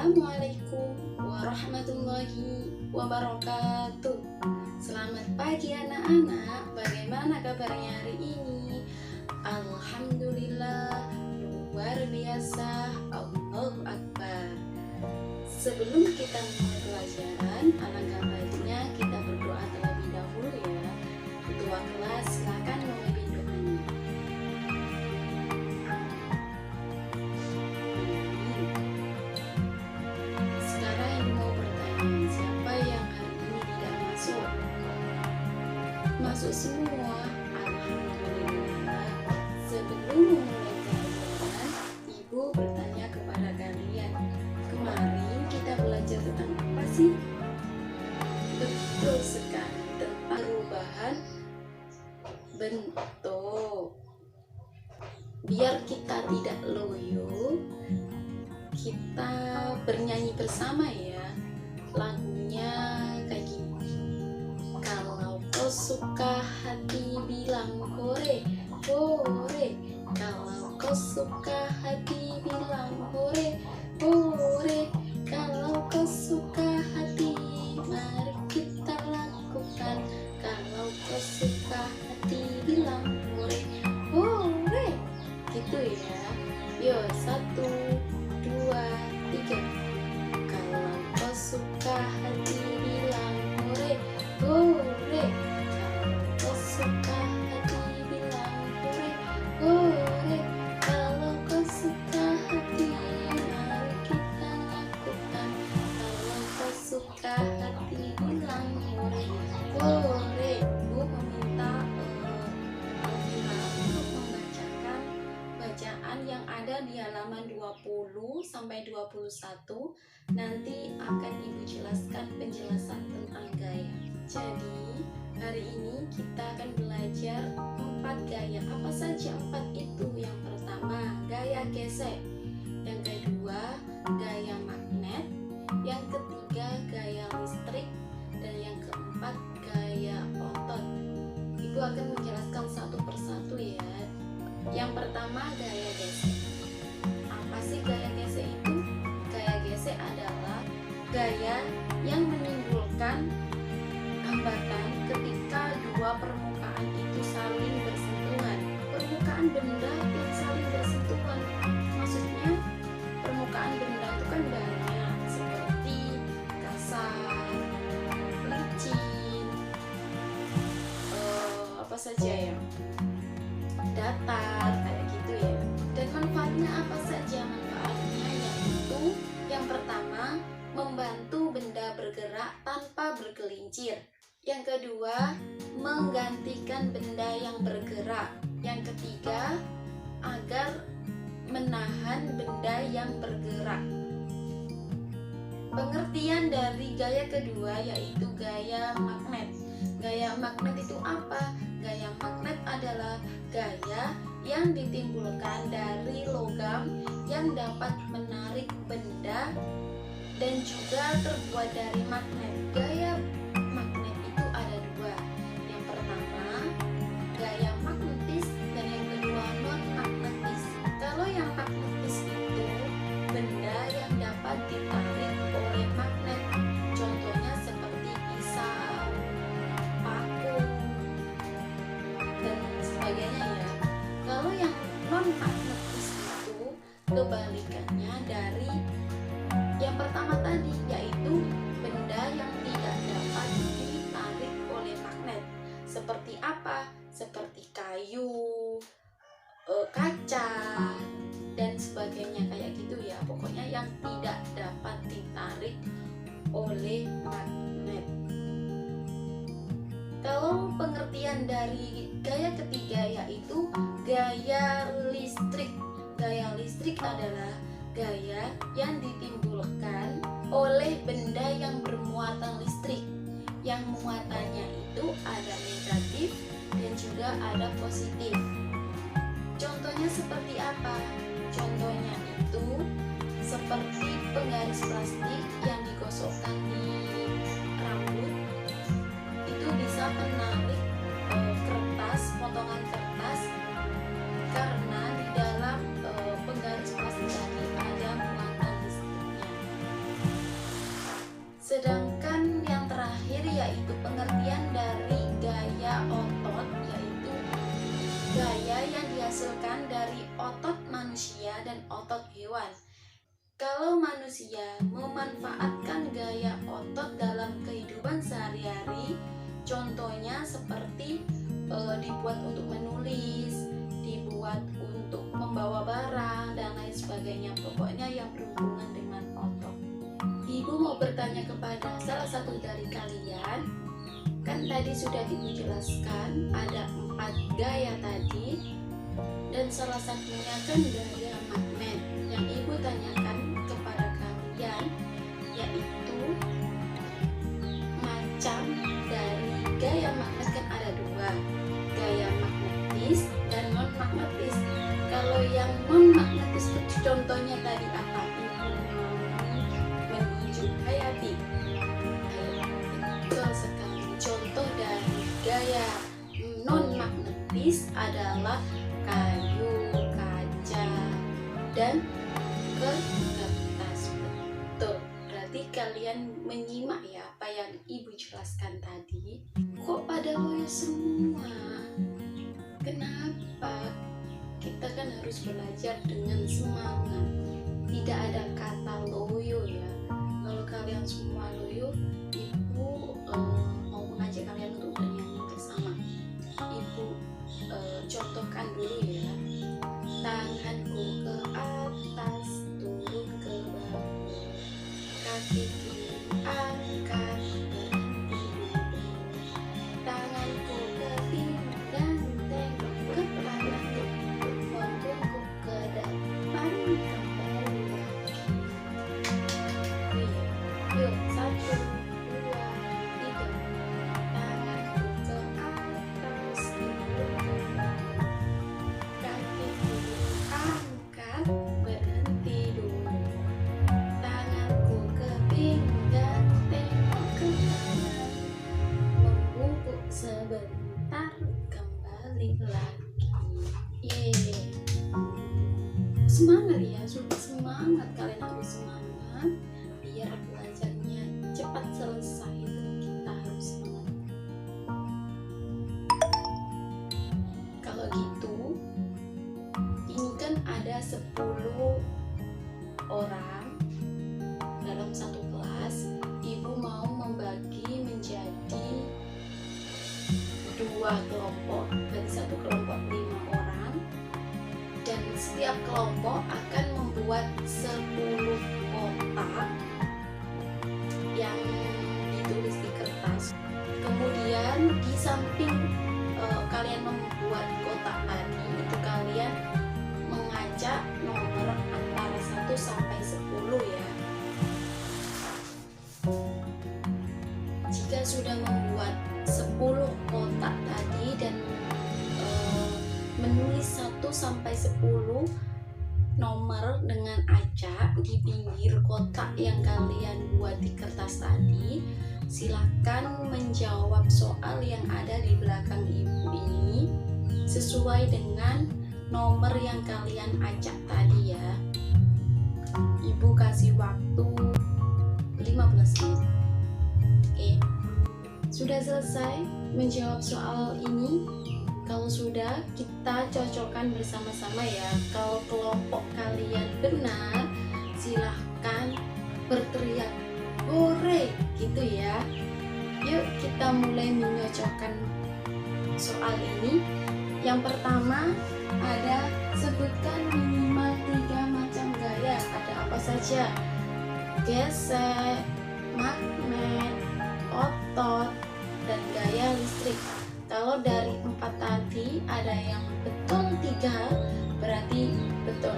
Assalamualaikum warahmatullahi wabarakatuh. Selamat pagi anak-anak, bagaimana kabarnya hari ini? Alhamdulillah, luar biasa, Allahu Akbar. Sebelum kita mulai pelajaran, alangkah baiknya kita berdoa terlebih dahulu ya. Ketua kelas silakan memimpin doanya. Sekarang ibu mau bertanya, siapa yang hari ini tidak masuk? Masuk semua, alhamdulillah. Sebelum memulai pelajaran, ibu bertanya kepada kalian, kemarin kita belajar tentang apa sih? Betul sekali, tentang perubahan bentuk. Biar kita tidak loyo, kita bernyanyi bersama ya. Lagunya kayak gini. Kalau kau suka hati bilang hore, hore. Kalau kau suka hati bilang hore, hore. Kalau kau suka hati, mari kita lakukan. Kalau kau suka hati bilang hore, hore. Gitu ya. Yo, 1, 2, 3. Kalau kau suka hati bilang hore, hore. Kalau kau suka hati bilang hore, hore. Kalau kau suka hati, mari kita lakukan. Kalau kau suka hati bilang hore, hore. Ibu meminta Alvira untuk membacakan bacaan yang ada di halaman 20 sampai 21. Nanti akan ibu jelaskan penjelasan tentang gaya. Jadi hari ini kita akan belajar 4 gaya. Apa saja 4 itu? Yang pertama gaya gesek, yang kedua gaya magnet, yang ketiga gaya listrik, dan yang keempat gaya otot. Ibu akan menjelaskan satu persatu ya. Yang pertama gaya gesek. Apa sih gaya gesek itu? Gaya gesek adalah gaya yang menimbulkan hambatan ketika dua permukaan itu saling bersentuhan. Permukaan benda yang saling bersentuhan, maksudnya permukaan benda itu kan banyak, seperti kasar, licin, apa saja ya, datar, kayak gitu ya. Dan manfaatnya apa saja? Manfaatnya yaitu yang pertama, membantu benda bergerak tanpa bergelincir. Yang kedua, menggantikan benda yang bergerak. Yang ketiga, agar menahan benda yang bergerak. Pengertian dari gaya kedua yaitu gaya magnet. Gaya magnet itu apa? Gaya magnet adalah gaya yang ditimbulkan dari logam yang dapat menarik benda dan juga terbuat dari magnet. Gaya magnet itu ada dua. Yang pertama, gaya magnetis, dan yang kedua non magnetis. Kalau yang magnetis itu benda yang dapat ditarik oleh magnet. Contohnya seperti pisau, paku, dan sebagainya ya. Kalau yang non magnetis itu kebalikannya dari yang pertama tadi, yaitu benda yang tidak dapat ditarik oleh magnet. Seperti apa? Seperti kayu, kaca, dan sebagainya kayak gitu ya. Pokoknya yang tidak dapat ditarik oleh magnet. Kalau pengertian dari gaya ketiga yaitu gaya listrik. Gaya listrik adalah gaya yang ditimbulkan oleh benda yang bermuatan listrik. Yang muatannya itu ada negatif dan juga ada positif. Contohnya seperti apa? Contohnya itu seperti penggaris plastik yang digosokkan di rambut. Itu bisa menarik kertas, potongan kertas, karena di dalam penggaris plastik tadi ada muatan listriknya. otot manusia dan otot hewan. Kalau manusia memanfaatkan gaya otot dalam kehidupan sehari-hari, contohnya seperti dibuat untuk menulis, dibuat untuk membawa barang, dan lain sebagainya. Pokoknya yang berhubungan dengan otot. Ibu mau bertanya kepada salah satu dari kalian, kan tadi sudah Ibu jelaskan ada 4 gaya tadi, dan salah satunya kan gaya magnet. Yang Ibu tanyakan kepada kalian yaitu macam dari gaya magnet kan ada 2, gaya magnetis dan non magnetis. Kalau yang non magnetis itu contohnya tadi apa? Menunjuk Hayati. Betul sekali. Contoh dari gaya non magnetis adalah kayu, kaca, dan kertas. Betul. Berarti kalian menyimak ya apa yang Ibu jelaskan tadi. Kok pada loyo semua? Kenapa? Kita kan harus belajar dengan semangat. Tidak ada kata loyo ya. Kalau kalian semua loyo, Ibu mau mengajak kalian untuk bernyanyi bersama. Ibu contohkan dulu ya. Tanganku ke atas, turun ke bawah, kaki kiri angkat, berhenti dulu. Tanganku ke pinggang, tengok ke kanan, membungkuk ke depan, kembali lagi. Yuk, 1, 2, 3. Tanganku ke atas, turun ke bawah, kaki kiri angkat, berhenti dulu. Tanganku ke pinggang, tengok ke kanan, membungkuk sebentar, kembali lagi. Yeay. Semangat ya, sudah semangat. Kalian harus semangat biar belajarnya cepat selesai. Kita harus semangat. Kalau gitu, ini kan ada 10 orang dalam satu kelas. Ibu mau membagi menjadi 2 kelompok. Berarti satu kelompok 5 orang, dan setiap kelompok akan membuat 10 kotak yang ditulis di kertas. Kemudian di samping kalian membuat kotak tadi, itu kalian mengacak nomor antara 1 sampai 10 ya. Jika sudah membuat 10 kotak tadi dan menulis 1 sampai 10 nomor dengan acak di pinggir kotak yang kalian buat di kertas tadi, silakan menjawab soal yang ada di belakang Ibu ini sesuai dengan nomor yang kalian acak tadi ya. Ibu kasih waktu 15 menit. Oke. Sudah selesai menjawab soal ini? Kalau sudah, kita cocokkan bersama-sama ya. Kalau kelompok kalian benar, silahkan berteriak hore gitu ya. Yuk kita mulai menyocokkan soal ini. Yang pertama ada sebutkan minimal 3 macam gaya. Ada apa saja? Gesek, magnet, otot, dan gaya listrik. Kalau dari 4 tadi ada yang betul 3, berarti betul.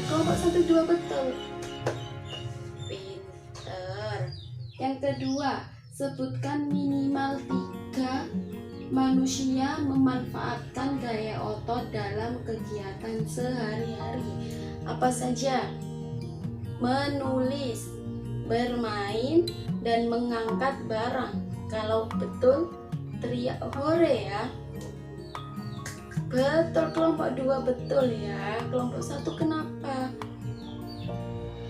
Kelompok 1, 2 betul. Pinter. Yang kedua, sebutkan minimal 3 manusia memanfaatkan gaya otot dalam kegiatan sehari-hari. Apa saja? Menulis, bermain, dan mengangkat barang. Kalau betul, teriak hore ya. Betul, kelompok 2 betul ya. Kelompok 1 kenapa?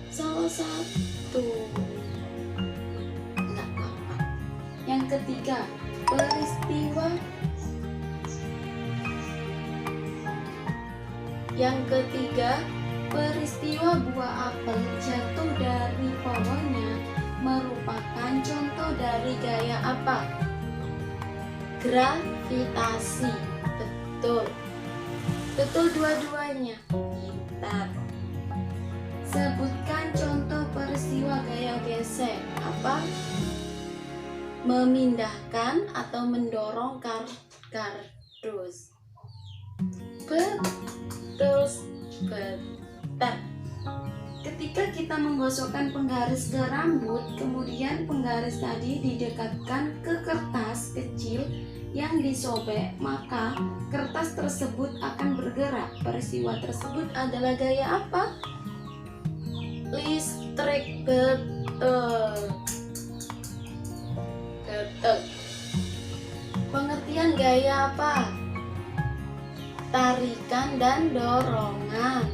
Salah satu. Enggak apa-apa. Yang ketiga, peristiwa Yang ketiga, peristiwa buah apel jatuh dari pohonnya merupakan contoh dari gaya apa? Gravitasi. Betul. Betul dua-duanya. Pintar. Sebutkan contoh peristiwa gaya gesek. Apa? Memindahkan atau mendorong kardus. Betul. Betul. Ketika kita menggosokkan penggaris ke rambut, kemudian penggaris tadi didekatkan ke kertas kecil yang disobek, maka kertas tersebut akan bergerak. Peristiwa tersebut adalah gaya apa? Listrik. Betul. Betul. Pengertian gaya apa? Tarikan dan dorongan.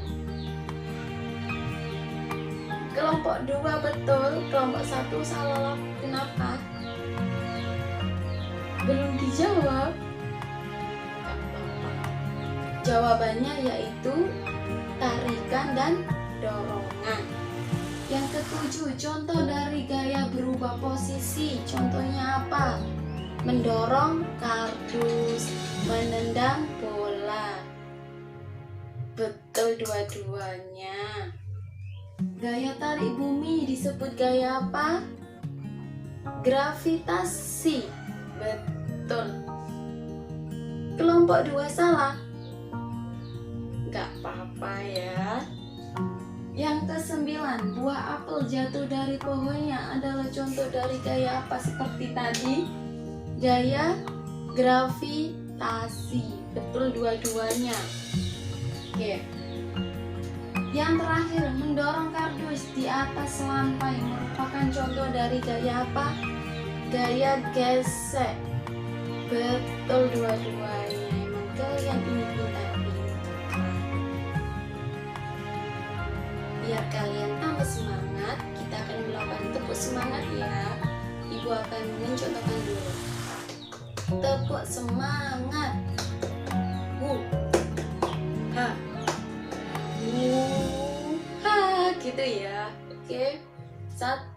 Kelompok 2 betul, kelompok 1 salah. Kenapa? Belum dijawab. Jawabannya yaitu tarikan dan dorongan. Yang ketujuh, contoh dari gaya berubah posisi. Contohnya apa? Mendorong kardus, menendang bola. Betul dua-duanya. Gaya tarik bumi disebut gaya apa? Gravitasi. Betul. Kelompok 2 salah. Gak apa-apa ya. Yang ke-9, buah apel jatuh dari pohonnya adalah contoh dari gaya apa seperti tadi? Gaya gravitasi. Betul dua-duanya. Oke. Yang terakhir, mendorong kardus di atas lantai merupakan contoh dari gaya apa? Gaya gesek. Betul dua-duanya. Emang kalian ini pintar-pintar. Biar kalian tambah semangat, kita akan melakukan tepuk semangat ya. Ibu akan mencontohkan dulu. Tepuk semangat. Ha. Ha, gitu ya. Oke. 1,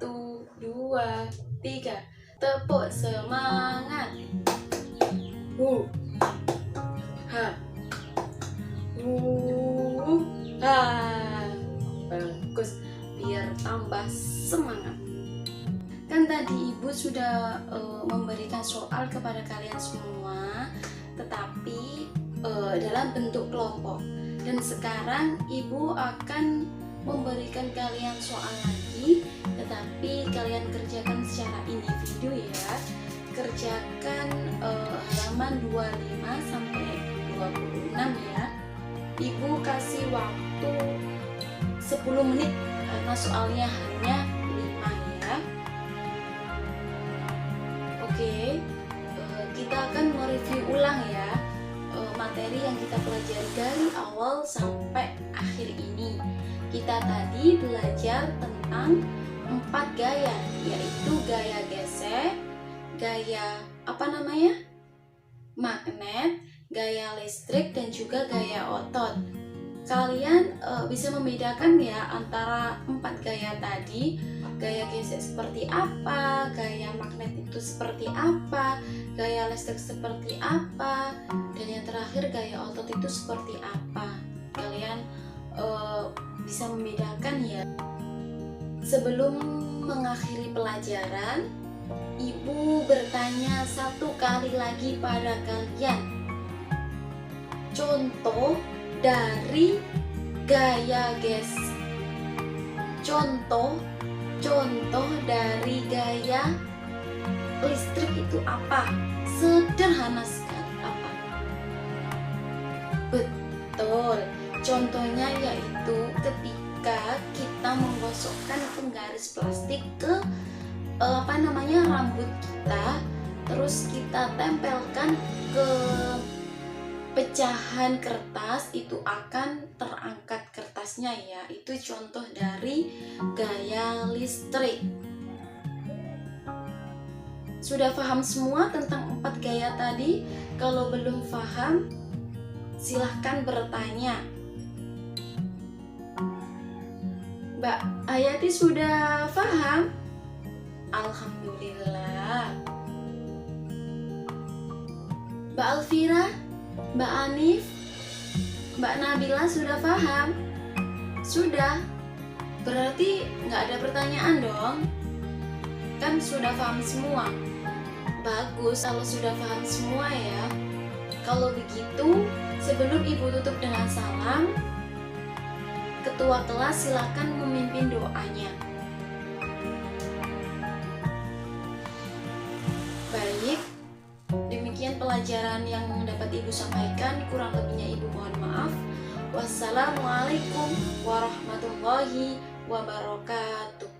2, 3. Tepuk semangat. Ha. Ha. Bagus. Biar tambah semangat. Kan tadi ibu sudah memberikan soal kepada kalian semua, tetapi dalam bentuk kelompok. Dan sekarang ibu akan memberikan kalian soal lagi, tetapi kalian kerjakan secara individu ya. Kerjakan halaman 25 sampai 26 ya. Ibu kasih waktu 10 menit karena soalnya hanya 5 ya. Oke, kita akan mereview ulang ya materi yang kita pelajari dari awal sampai akhir ini. Kita tadi belajar tentang 4 gaya, yaitu gaya gesek, gaya magnet, gaya listrik, dan juga gaya otot. Kalian bisa membedakan ya antara 4 gaya tadi. Gaya gesek seperti apa, gaya magnet itu seperti apa, gaya listrik seperti apa, dan yang terakhir gaya otot itu seperti apa. Kalian bisa membedakan ya. Sebelum mengakhiri pelajaran, ibu bertanya satu kali lagi pada kalian. Contoh dari gaya gesek. Contoh dari gaya listrik itu apa? Sederhana sekali. Apa? Betul. Contohnya yaitu ketika kita menggosokkan penggaris plastik ke rambut kita, terus kita tempelkan ke pecahan kertas, itu akan terangkat kertasnya ya. Itu contoh dari gaya listrik. Sudah paham semua tentang 4 gaya tadi? Kalau belum paham, silahkan bertanya. Mbak Hayati sudah paham? Alhamdulillah. Mbak Alfira, Mbak Anif, Mbak Nabila sudah paham? Sudah. Berarti nggak ada pertanyaan dong? Kan sudah paham semua. Bagus kalau sudah paham semua ya. Kalau begitu, sebelum Ibu tutup dengan salam, Ketua kelas silakan memimpin doanya. Baik, demikian pelajaran yang dapat Ibu sampaikan. Kurang lebihnya Ibu mohon maaf. Wassalamualaikum warahmatullahi wabarakatuh.